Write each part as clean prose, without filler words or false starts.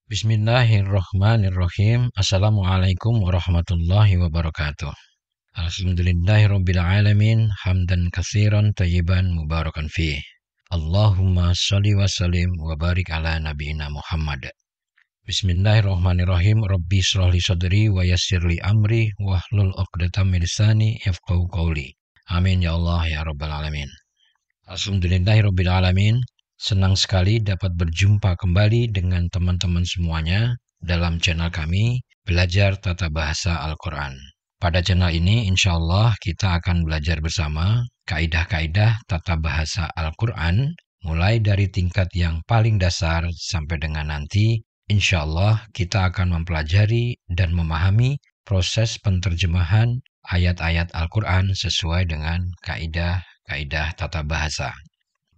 Bismillahirrahmanirrahim. Assalamualaikum warahmatullahi wabarakatuh. Alhamdulillahirabbil alamin, hamdan katsiran thayyiban mubarakan fih. Allahumma shalli wa sallim wa barik ala nabiyyina Muhammad. Bismillahirrahmanirrahim. Rabbi shrah li sadri wa yassir li amri wahlul 'uqdatam min lisani yafqahu qawli. Amin ya Allah ya rabbal alamin. Alhamdulillahirabbil alamin. Senang sekali dapat berjumpa kembali dengan teman-teman semuanya dalam channel kami, Belajar Tata Bahasa Al-Quran. Pada channel ini, insya Allah kita akan belajar bersama kaidah-kaidah tata bahasa Al-Quran, mulai dari tingkat yang paling dasar sampai dengan nanti, insya Allah kita akan mempelajari dan memahami proses penterjemahan ayat-ayat Al-Quran sesuai dengan kaidah-kaidah tata bahasa.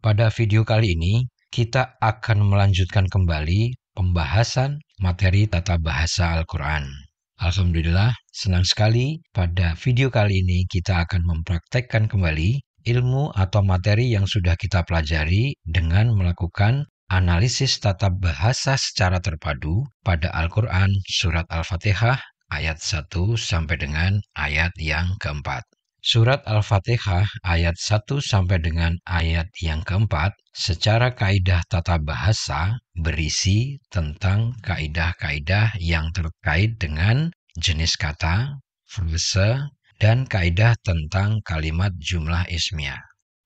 Pada video kali ini, kita akan melanjutkan kembali pembahasan materi tata bahasa Al-Quran. Alhamdulillah, senang sekali pada video kali ini kita akan mempraktekkan kembali ilmu atau materi yang sudah kita pelajari dengan melakukan analisis tata bahasa secara terpadu pada Al-Quran Surat Al-Fatihah ayat 1 sampai dengan ayat yang keempat. Surat Al-Fatihah ayat 1 sampai dengan ayat yang keempat secara kaidah tata bahasa berisi tentang kaidah-kaidah yang terkait dengan jenis kata, frase, dan kaidah tentang kalimat jumlah ismiyah.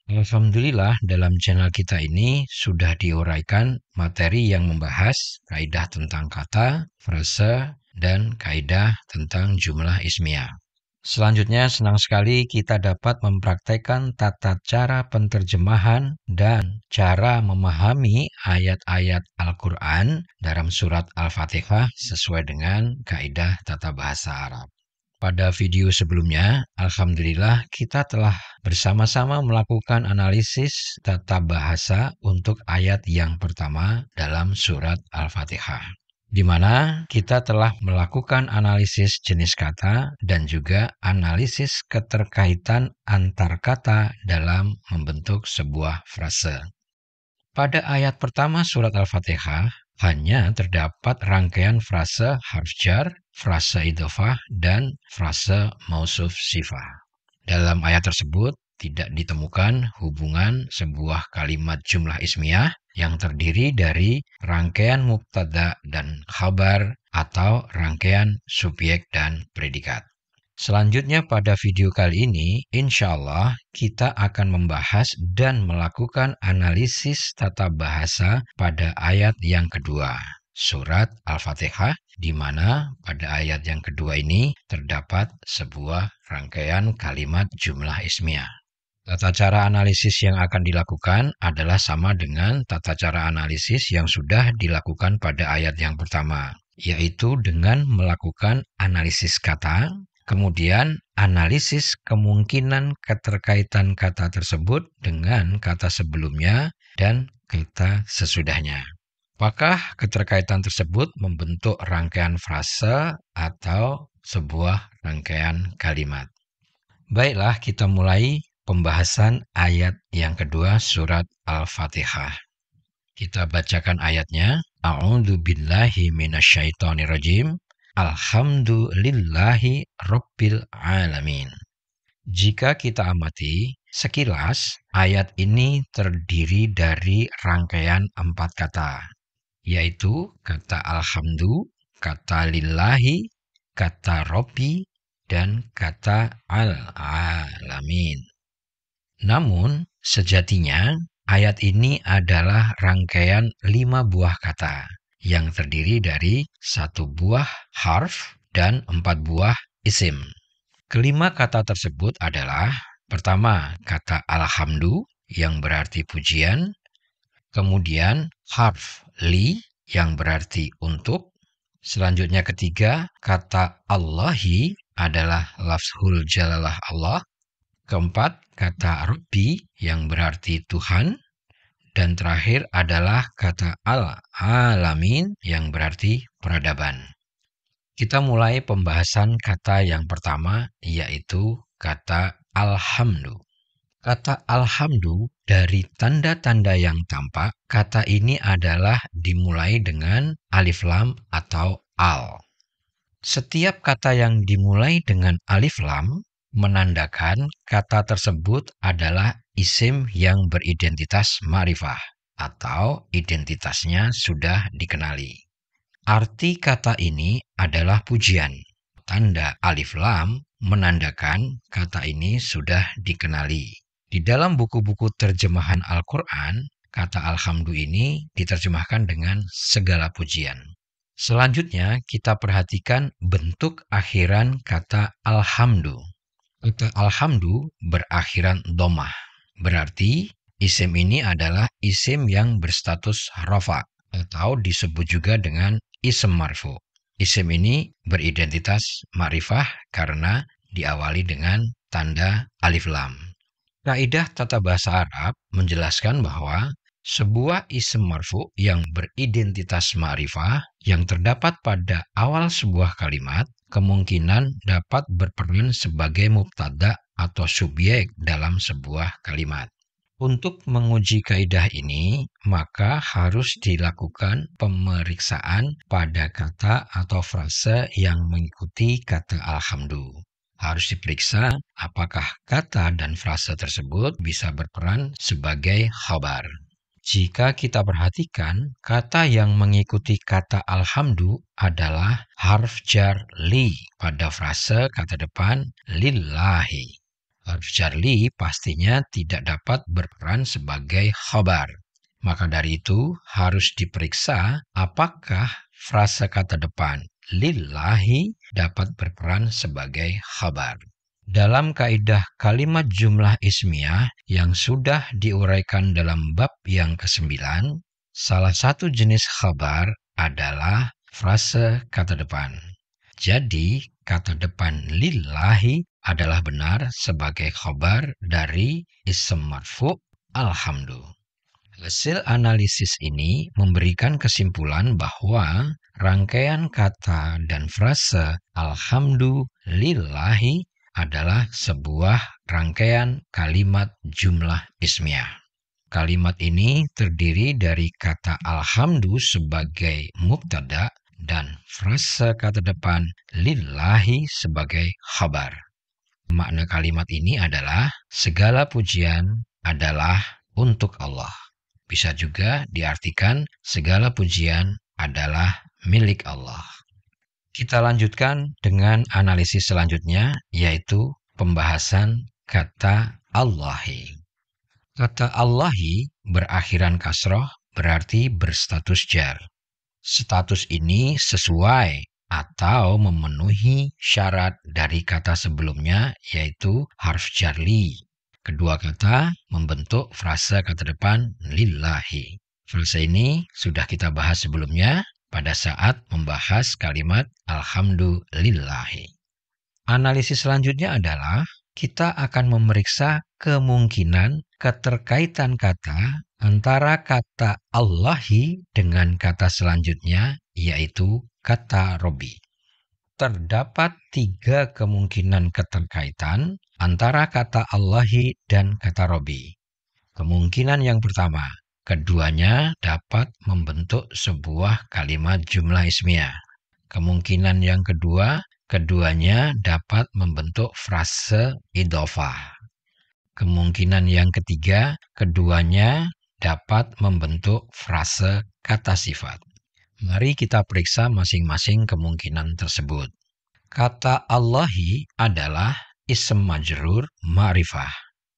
Alhamdulillah dalam channel kita ini sudah diuraikan materi yang membahas kaidah tentang kata, frase, dan kaidah tentang jumlah ismiyah. Selanjutnya, senang sekali kita dapat mempraktekkan tata cara penterjemahan dan cara memahami ayat-ayat Al-Quran dalam surat Al-Fatihah sesuai dengan kaidah tata bahasa Arab. Pada video sebelumnya, Alhamdulillah kita telah bersama-sama melakukan analisis tata bahasa untuk ayat yang pertama dalam surat Al-Fatihah, di mana kita telah melakukan analisis jenis kata dan juga analisis keterkaitan antar kata dalam membentuk sebuah frase. Pada ayat pertama surat Al-Fatihah, hanya terdapat rangkaian frase harf jar, frase idhofah, dan frase mausuf sifah. Dalam ayat tersebut, tidak ditemukan hubungan sebuah kalimat jumlah ismiyah yang terdiri dari rangkaian mubtada dan khabar atau rangkaian subjek dan predikat. Selanjutnya pada video kali ini, insya Allah kita akan membahas dan melakukan analisis tata bahasa pada ayat yang kedua, surat Al-Fatihah, di mana pada ayat yang kedua ini terdapat sebuah rangkaian kalimat jumlah ismiyah. Tata cara analisis yang akan dilakukan adalah sama dengan tata cara analisis yang sudah dilakukan pada ayat yang pertama, yaitu dengan melakukan analisis kata, kemudian analisis kemungkinan keterkaitan kata tersebut dengan kata sebelumnya dan kata sesudahnya. Apakah keterkaitan tersebut membentuk rangkaian frase atau sebuah rangkaian kalimat? Baiklah, kita mulai pembahasan ayat yang kedua surat Al-Fatihah. Kita bacakan ayatnya. A'udzu billahi minasyaitonir rajim. Alhamdulillahi rabbil alamin. Jika kita amati sekilas, ayat ini terdiri dari rangkaian 4 kata, yaitu kata alhamdu, kata lillahi, kata robbi, dan kata al-alamin. Namun, sejatinya ayat ini adalah rangkaian 5 buah kata yang terdiri dari 1 buah harf dan 4 buah isim. Kelima kata tersebut adalah pertama kata alhamdu yang berarti pujian, kemudian harf li yang berarti untuk, selanjutnya ketiga kata Allahi adalah lafzul jalalah Allah, keempat kata Rabbi yang berarti Tuhan, dan terakhir adalah kata al-alamin yang berarti peradaban. Kita mulai pembahasan kata yang pertama, yaitu kata alhamdu. Kata alhamdu dari tanda-tanda yang tampak, kata ini adalah dimulai dengan alif lam atau al. Setiap kata yang dimulai dengan alif lam menandakan kata tersebut adalah isim yang beridentitas ma'rifah atau identitasnya sudah dikenali. Arti kata ini adalah pujian. Tanda alif lam menandakan kata ini sudah dikenali. Di dalam buku-buku terjemahan Al-Quran, kata alhamdu ini diterjemahkan dengan segala pujian. Selanjutnya kita perhatikan bentuk akhiran kata alhamdu. Kata alhamdu berakhiran domah. Berarti isim ini adalah isim yang berstatus rafa atau disebut juga dengan isim marfu. Isim ini beridentitas ma'rifah karena diawali dengan tanda alif lam. Kaidah tata bahasa Arab menjelaskan bahwa sebuah isim marfu yang beridentitas ma'rifah yang terdapat pada awal sebuah kalimat kemungkinan dapat berperan sebagai mubtada atau subjek dalam sebuah kalimat. Untuk menguji kaidah ini, maka harus dilakukan pemeriksaan pada kata atau frase yang mengikuti kata alhamdu. Harus diperiksa apakah kata dan frase tersebut bisa berperan sebagai khabar. Jika kita perhatikan, kata yang mengikuti kata alhamdu adalah harf jar li pada frase kata depan lillahi. Harf jar li pastinya tidak dapat berperan sebagai khabar. Maka dari itu harus diperiksa apakah frase kata depan lillahi dapat berperan sebagai khabar. Dalam kaidah kalimat jumlah ismiyah yang sudah diuraikan dalam bab yang ke-9, salah satu jenis khabar adalah frase kata depan. Jadi, kata depan lillahi adalah benar sebagai khabar dari isim marfu alhamdu. Hasil analisis ini memberikan kesimpulan bahwa rangkaian kata dan frase alhamdulillahi adalah sebuah rangkaian kalimat jumlah ismiyah. Kalimat ini terdiri dari kata alhamdu sebagai mubtada dan frase kata depan lillahi sebagai khabar. Makna kalimat ini adalah segala pujian adalah untuk Allah. Bisa juga diartikan segala pujian adalah milik Allah. Kita lanjutkan dengan analisis selanjutnya, yaitu pembahasan kata Allahi. Kata Allahi berakhiran kasroh berarti berstatus jar. Status ini sesuai atau memenuhi syarat dari kata sebelumnya, yaitu harf jar li. Kedua kata membentuk frase kata depan lillahi. Frase ini sudah kita bahas sebelumnya pada saat membahas kalimat alhamdulillahi. Analisis selanjutnya adalah kita akan memeriksa kemungkinan keterkaitan kata antara kata Allahi dengan kata selanjutnya, yaitu kata Robbi. Terdapat 3 kemungkinan keterkaitan antara kata Allahi dan kata Robbi. Kemungkinan yang pertama, keduanya dapat membentuk sebuah kalimat jumlah ismiyah. Kemungkinan yang kedua, keduanya dapat membentuk frase idhofah. Kemungkinan yang ketiga, keduanya dapat membentuk frase kata sifat. Mari kita periksa masing-masing kemungkinan tersebut. Kata Allahi adalah ism majrur ma'rifah.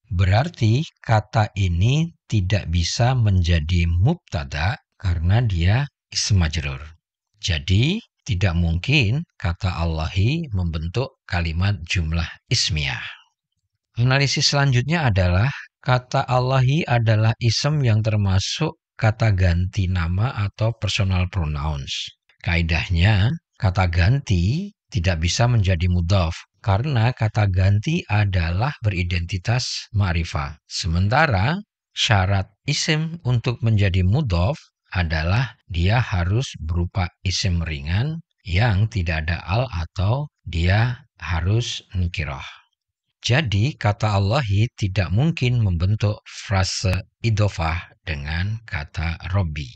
Berarti kata ini tidak bisa menjadi mubtada karena dia ism majrur. Jadi tidak mungkin kata Allahi membentuk kalimat jumlah ismiyah. Analisis selanjutnya adalah kata Allahi adalah ism yang termasuk kata ganti nama atau personal pronouns. Kaidahnya, kata ganti tidak bisa menjadi mudhaf karena kata ganti adalah beridentitas ma'rifah. Sementara syarat isim untuk menjadi mudhaf adalah dia harus berupa isim ringan yang tidak ada al atau dia harus nakirah. Jadi kata Allahi tidak mungkin membentuk frase idhofah dengan kata Robbi.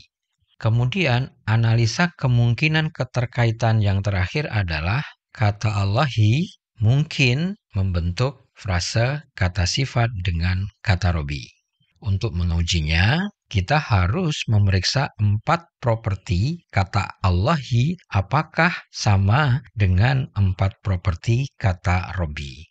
Kemudian analisa kemungkinan keterkaitan yang terakhir adalah kata Allahi mungkin membentuk frase kata sifat dengan kata Robbi. Untuk mengujinya, kita harus memeriksa 4 properti kata Allahi apakah sama dengan 4 properti kata Robbi.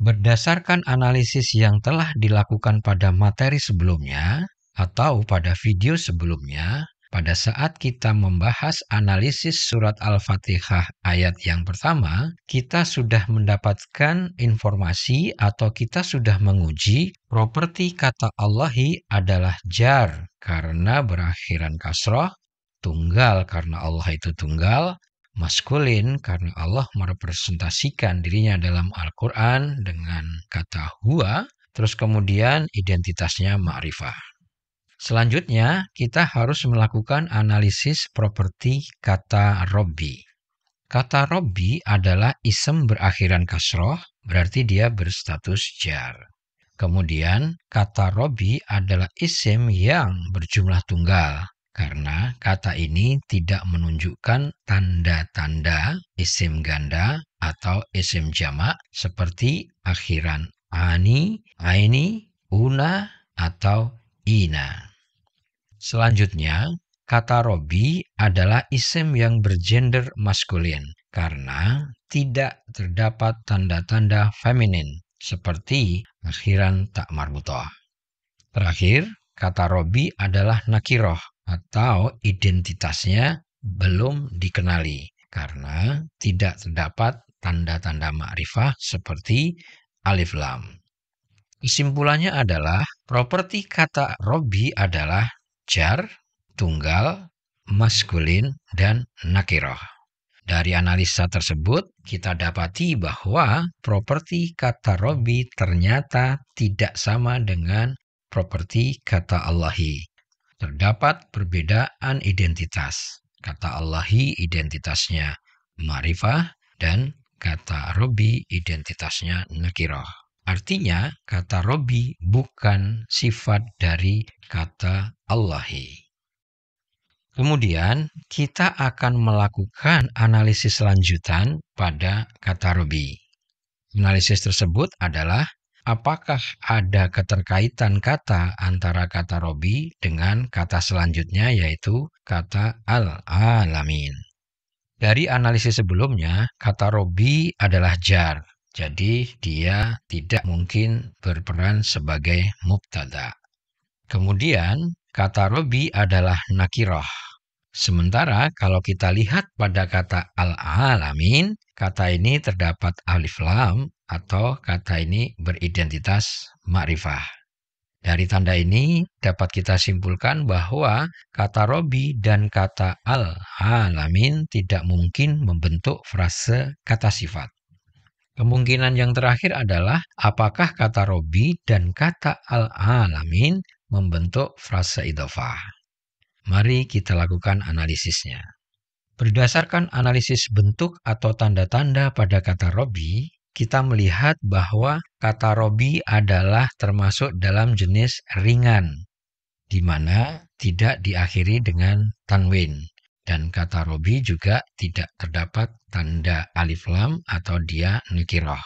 Berdasarkan analisis yang telah dilakukan pada materi sebelumnya atau pada video sebelumnya, pada saat kita membahas analisis surat Al-Fatihah ayat yang pertama, kita sudah mendapatkan informasi atau kita sudah menguji properti kata Allahi adalah jar karena berakhiran kasroh, tunggal karena Allah itu tunggal, maskulin karena Allah merepresentasikan dirinya dalam Al-Quran dengan kata huwa, terus kemudian identitasnya ma'rifah. Selanjutnya, kita harus melakukan analisis properti kata Robbi. Kata Robbi adalah isem berakhiran kasroh, berarti dia berstatus jar. Kemudian, kata Robbi adalah isim yang berjumlah tunggal, karena kata ini tidak menunjukkan tanda-tanda isim ganda atau isim jamak seperti akhiran ani, aini, una, atau ina. Selanjutnya, kata Robbi adalah isim yang bergender maskulin karena tidak terdapat tanda-tanda feminin seperti akhiran tak marbutoh. Terakhir, kata Robbi adalah nakiroh atau identitasnya belum dikenali karena tidak terdapat tanda-tanda ma'rifah seperti alif lam. Kesimpulannya adalah properti kata Robbi adalah jar, tunggal, maskulin, dan nakiroh. Dari analisa tersebut, kita dapati bahwa properti kata Robbi ternyata tidak sama dengan properti kata Allahi. Terdapat perbedaan identitas. Kata Allahi identitasnya ma'rifah dan kata Robbi identitasnya nakiroh. Artinya, kata Robbi bukan sifat dari kata Allahi. Kemudian, kita akan melakukan analisis lanjutan pada kata Robbi. Analisis tersebut adalah apakah ada keterkaitan kata antara kata Robbi dengan kata selanjutnya yaitu kata al-alamin. Dari analisis sebelumnya, kata Robbi adalah jar. Jadi dia tidak mungkin berperan sebagai mubtada. Kemudian kata Robbi adalah nakiroh. Sementara kalau kita lihat pada kata al-alamin, kata ini terdapat alif lam atau kata ini beridentitas ma'rifah. Dari tanda ini dapat kita simpulkan bahwa kata Robbi dan kata al-alamin tidak mungkin membentuk frase kata sifat. Kemungkinan yang terakhir adalah apakah kata Robbi dan kata al-alamin membentuk frase idhofah. Mari kita lakukan analisisnya. Berdasarkan analisis bentuk atau tanda-tanda pada kata Robbi, kita melihat bahwa kata Robbi adalah termasuk dalam jenis ringan, di mana tidak diakhiri dengan tanwin. Dan kata Robbi juga tidak terdapat tanda alif lam atau dia nakiroh.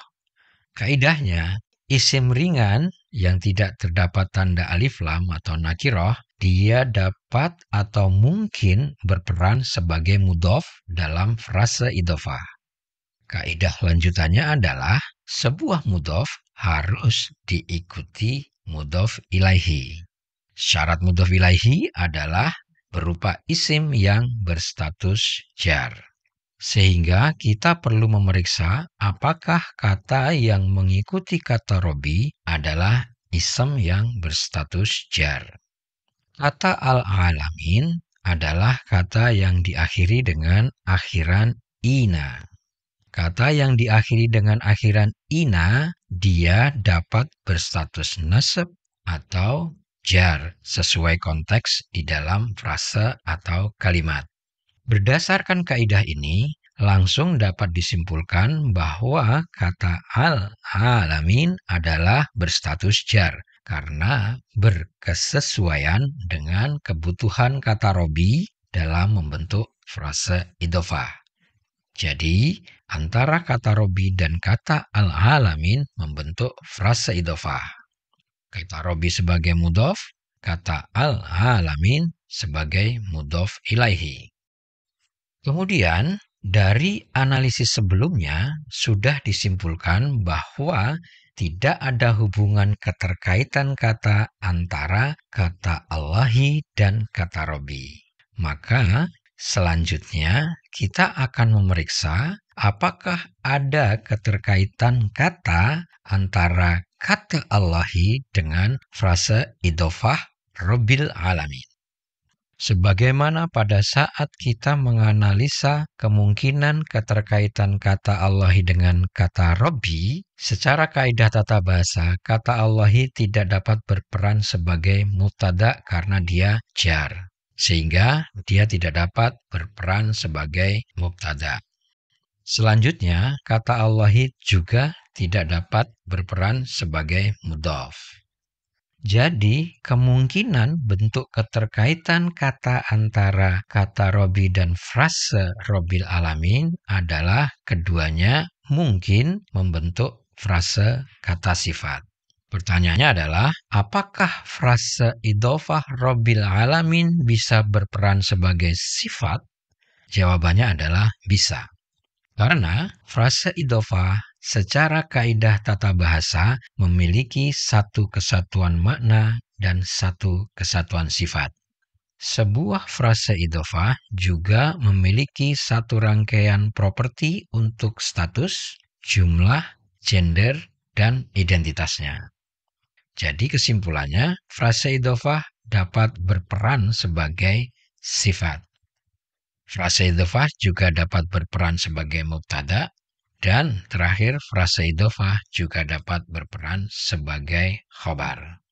Kaidahnya, isim ringan yang tidak terdapat tanda alif lam atau nakiroh, dia dapat atau mungkin berperan sebagai mudhof dalam frase idhofah. Kaidah lanjutannya adalah sebuah mudhof harus diikuti mudhof ilaihi. Syarat mudhof ilaihi adalah berupa isim yang berstatus jar. Sehingga kita perlu memeriksa apakah kata yang mengikuti kata Robbi adalah isim yang berstatus jar. Kata al-alamin adalah kata yang diakhiri dengan akhiran ina. Kata yang diakhiri dengan akhiran ina, dia dapat berstatus nasab atau jar sesuai konteks di dalam frase atau kalimat. Berdasarkan kaidah ini, langsung dapat disimpulkan bahwa kata al-alamin adalah berstatus jar karena berkesesuaian dengan kebutuhan kata robi dalam membentuk frase idhofah. Jadi, antara kata robi dan kata al-alamin membentuk frase idhofah. Kata robi sebagai mudhof, kata al-alamin sebagai mudhof ilaihi. Kemudian, dari analisis sebelumnya sudah disimpulkan bahwa tidak ada hubungan keterkaitan kata antara kata Allahi dan kata Robi. Maka selanjutnya kita akan memeriksa apakah ada keterkaitan kata antara kata Allahi dengan frase idhofah Rabbil Alamin. Sebagaimana pada saat kita menganalisa kemungkinan keterkaitan kata Allahi dengan kata Rabbi, secara kaidah tata bahasa, kata Allahi tidak dapat berperan sebagai mubtada karena dia jar, sehingga dia tidak dapat berperan sebagai mubtada. Selanjutnya, kata Allahi juga tidak dapat berperan sebagai mudhof. Jadi, kemungkinan bentuk keterkaitan kata antara kata Robi dan frase Robbil Alamin adalah keduanya mungkin membentuk frase kata sifat. Pertanyaannya adalah, apakah frase idhofah Robbil Alamin bisa berperan sebagai sifat? Jawabannya adalah bisa. Karena frase idhofah secara kaidah tata bahasa memiliki satu kesatuan makna dan satu kesatuan sifat. Sebuah frase idhofah juga memiliki satu rangkaian properti untuk status, jumlah, gender, dan identitasnya. Jadi kesimpulannya, frase idhofah dapat berperan sebagai sifat. Frase idhofah juga dapat berperan sebagai mubtada, dan terakhir frase idhofah juga dapat berperan sebagai khobar.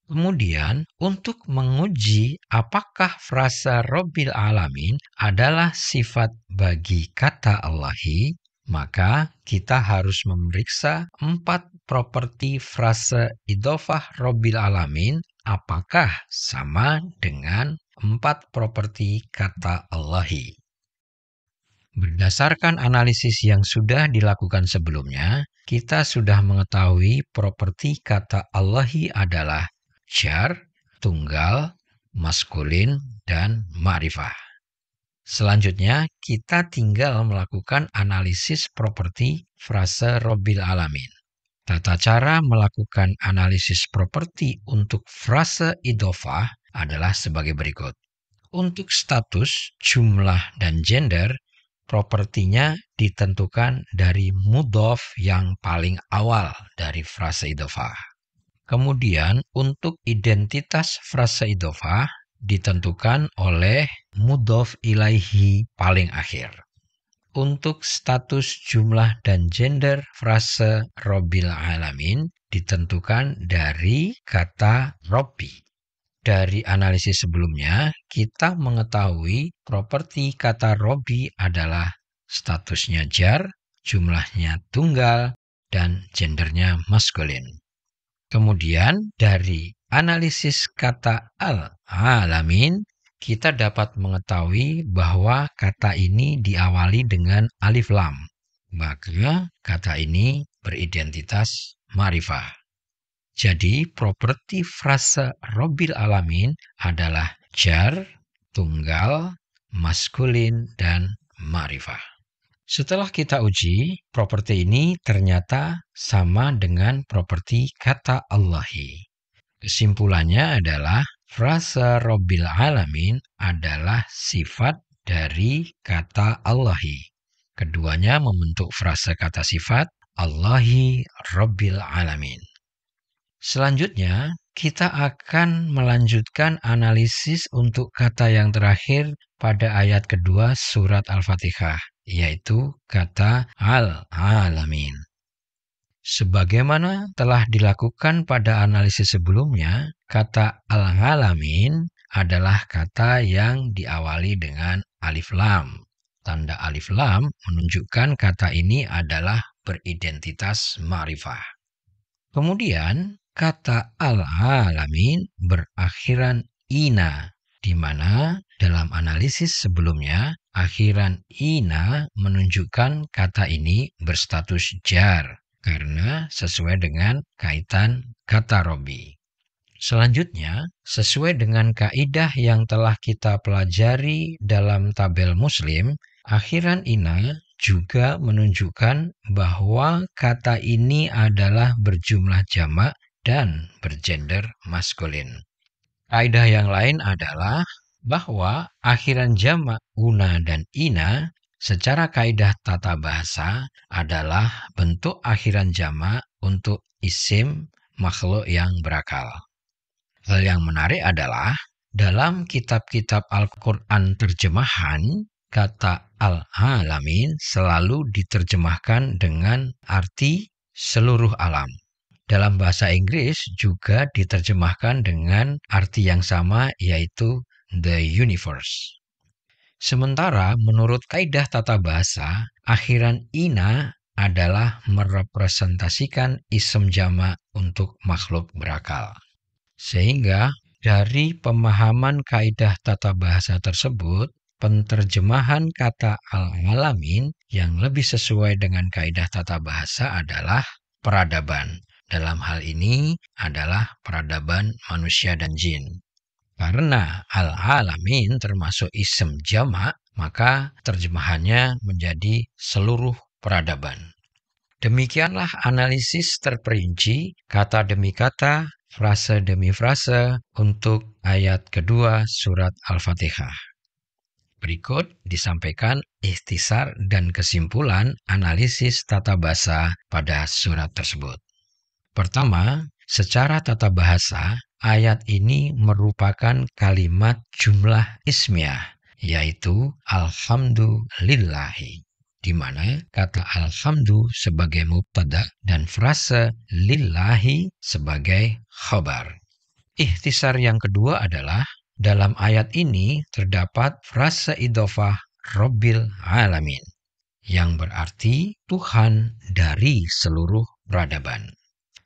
Kemudian, untuk menguji apakah frasa Rabbil Alamin adalah sifat bagi kata Allahi, maka kita harus memeriksa 4 properti frase idhofah Rabbil Alamin apakah sama dengan 4 properti kata Allahi. Berdasarkan analisis yang sudah dilakukan sebelumnya, kita sudah mengetahui properti kata Allahi adalah jar, tunggal, maskulin, dan ma'rifah. Selanjutnya, kita tinggal melakukan analisis properti frase Rabbil Alamin. Tata cara melakukan analisis properti untuk frase idhofah adalah sebagai berikut. Untuk status, jumlah, dan gender, propertinya ditentukan dari mudhof yang paling awal dari frase idhofah. Kemudian untuk identitas frase idhofah ditentukan oleh mudhof ilaihi paling akhir. Untuk status, jumlah, dan gender frase Rabbil Alamin ditentukan dari kata Robbi. Dari analisis sebelumnya, kita mengetahui properti kata Robbi adalah statusnya jar, jumlahnya tunggal, dan gendernya maskulin. Kemudian dari analisis kata al-alamin, kita dapat mengetahui bahwa kata ini diawali dengan alif lam. Maka kata ini beridentitas ma'rifah. Jadi properti frase Rabbil Alamin adalah jar, tunggal, maskulin, dan ma'rifah. Setelah kita uji, properti ini ternyata sama dengan properti kata Allahi. Kesimpulannya adalah frase Rabbil Alamin adalah sifat dari kata Allahi. Keduanya membentuk frase kata sifat Allahi Rabbil Alamin. Selanjutnya, kita akan melanjutkan analisis untuk kata yang terakhir pada ayat kedua surat Al-Fatihah, yaitu kata al-alamin. Sebagaimana telah dilakukan pada analisis sebelumnya, kata al-alamin adalah kata yang diawali dengan alif lam. Tanda alif lam menunjukkan kata ini adalah beridentitas ma'rifah. Kemudian kata al-alamin berakhiran ina, di mana dalam analisis sebelumnya akhiran ina menunjukkan kata ini berstatus jar karena sesuai dengan kaitan kata Robi. Selanjutnya, sesuai dengan kaidah yang telah kita pelajari dalam tabel Muslim, akhiran ina juga menunjukkan bahwa kata ini adalah berjumlah jamak dan bergender maskulin. Kaidah yang lain adalah bahwa akhiran jamak una dan ina secara kaidah tata bahasa adalah bentuk akhiran jamak untuk isim makhluk yang berakal. Hal yang menarik adalah dalam kitab-kitab Al-Quran terjemahan, kata al-alamin selalu diterjemahkan dengan arti seluruh alam. Dalam bahasa Inggris juga diterjemahkan dengan arti yang sama, yaitu the universe. Sementara menurut kaidah tata bahasa, akhiran ina adalah merepresentasikan isim jamak untuk makhluk berakal. Sehingga dari pemahaman kaidah tata bahasa tersebut, penterjemahan kata al-alamin yang lebih sesuai dengan kaidah tata bahasa adalah peradaban. Dalam hal ini adalah peradaban manusia dan jin. Karena al-alamin termasuk isim jamak, maka terjemahannya menjadi seluruh peradaban. Demikianlah analisis terperinci kata demi kata, frase demi frase untuk ayat kedua surat Al-Fatihah. Berikut disampaikan ikhtisar dan kesimpulan analisis tata bahasa pada surat tersebut. Pertama, secara tata bahasa, ayat ini merupakan kalimat jumlah ismiyah, yaitu alhamdulillahi, di mana kata alhamdu sebagai mubtada dan frase lillahi sebagai khabar. Ikhtisar yang kedua adalah dalam ayat ini terdapat frase idhofah Rabbil Alamin yang berarti Tuhan dari seluruh peradaban.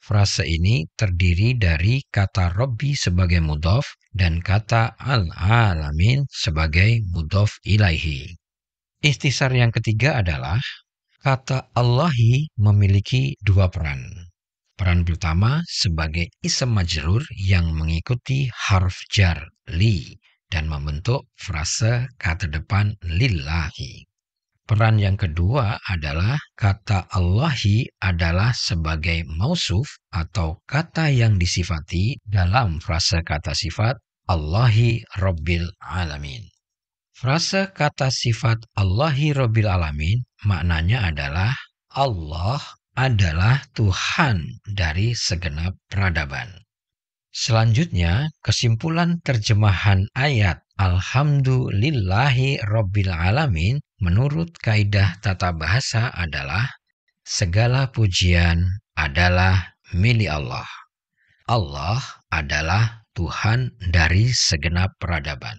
Frase ini terdiri dari kata Rabbi sebagai mudhof dan kata al-alamin sebagai mudhof ilaihi. Ikhtisar yang ketiga adalah kata Allahi memiliki dua peran. Peran pertama sebagai ism majrur yang mengikuti harf jar li dan membentuk frase kata depan lillahi. Peran yang kedua adalah kata Allahi adalah sebagai mausuf atau kata yang disifati dalam frase kata sifat Allahi Rabbil Alamin. Frase kata sifat Allahi Rabbil Alamin maknanya adalah Allah adalah Tuhan dari segenap peradaban. Selanjutnya, kesimpulan terjemahan ayat Alhamdulillahi Rabbil Alamin menurut kaidah tata bahasa adalah segala pujian adalah milik Allah. Allah adalah Tuhan dari segenap peradaban.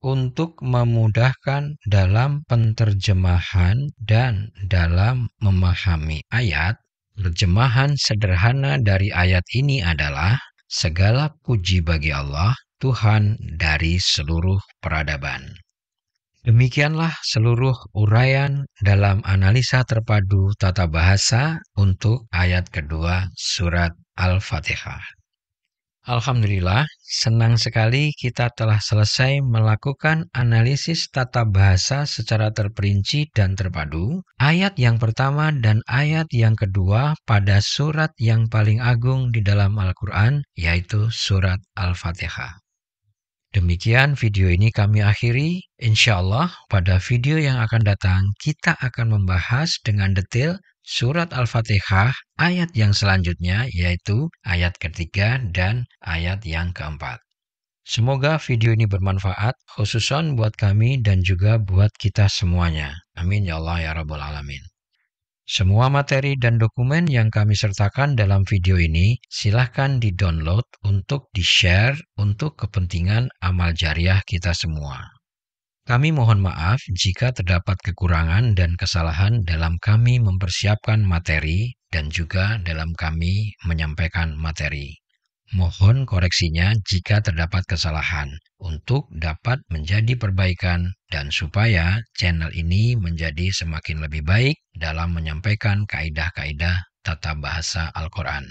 Untuk memudahkan dalam penterjemahan dan dalam memahami ayat, terjemahan sederhana dari ayat ini adalah segala puji bagi Allah, Tuhan dari seluruh peradaban. Demikianlah seluruh uraian dalam analisa terpadu tata bahasa untuk ayat kedua surat Al-Fatihah. Alhamdulillah, senang sekali kita telah selesai melakukan analisis tata bahasa secara terperinci dan terpadu. Ayat yang pertama dan ayat yang kedua pada surat yang paling agung di dalam Al-Quran, yaitu surat Al-Fatihah. Demikian video ini kami akhiri. Insya Allah pada video yang akan datang kita akan membahas dengan detail surat Al-Fatihah ayat yang selanjutnya, yaitu ayat ketiga dan ayat yang keempat. Semoga video ini bermanfaat khususnya buat kami dan juga buat kita semuanya. Amin ya Allah ya Rabbal Alamin. Semua materi dan dokumen yang kami sertakan dalam video ini silahkan di-download untuk di-share untuk kepentingan amal jariah kita semua. Kami mohon maaf jika terdapat kekurangan dan kesalahan dalam kami mempersiapkan materi dan juga dalam kami menyampaikan materi. Mohon koreksinya jika terdapat kesalahan untuk dapat menjadi perbaikan dan supaya channel ini menjadi semakin lebih baik dalam menyampaikan kaidah-kaidah tata bahasa Al-Quran.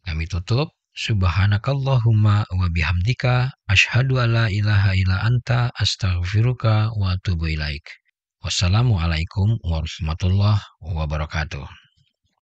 Kami tutup. Subhanakallahumma wa bihamdika asyhadu alla ilaha illa anta astaghfiruka wa atubu ilaik. Wassalamualaikum warahmatullahi wabarakatuh.